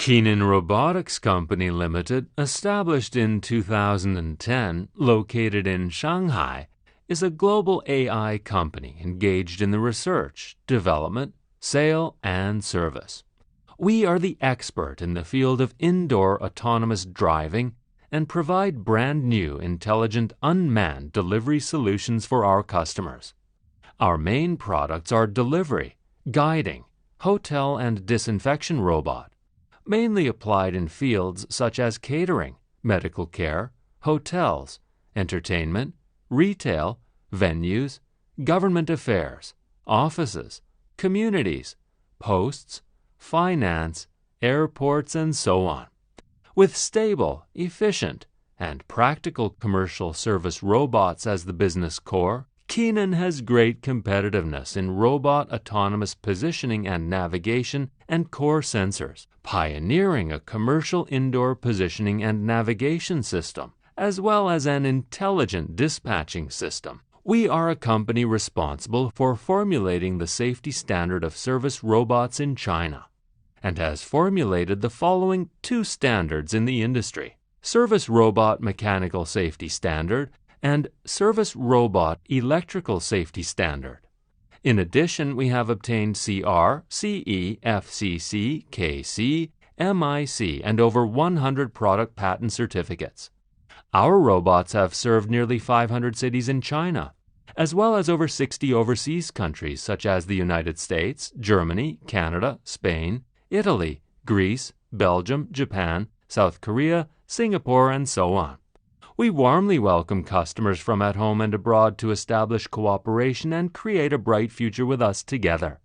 KEENON Robotics Company Limited, established in 2010, located in Shanghai, is a global AI company engaged in the research, development, sale, and service. We are the expert in the field of indoor autonomous driving and provide brand new intelligent unmanned delivery solutions for our customers. Our main products are delivery, guiding, hotel and disinfection robot, mainly applied in fields such as catering, medical care, hotels, entertainment, retail, venues, government affairs, offices, communities, posts, finance, airports, and so on. With stable, efficient, and practical commercial service robots as the business core, KEENON has great competitiveness in robot autonomous positioning and navigation and core sensors, pioneering a commercial indoor positioning and navigation system, as well as an intelligent dispatching system. We are a company responsible for formulating the safety standard of service robots in China, and has formulated the following two standards in the industry: Service Robot Mechanical Safety Standard and Service Robot Electrical Safety Standard. In addition, we have obtained CR, CE, FCC, KC, MIC, and over 100 product patent certificates. Our robots have served nearly 500 cities in China, as well as over 60 overseas countries such as the United States, Germany, Canada, Spain, Italy, Greece, Belgium, Japan, South Korea, Singapore, and so on. We warmly welcome customers from at home and abroad to establish cooperation and create a bright future with us together.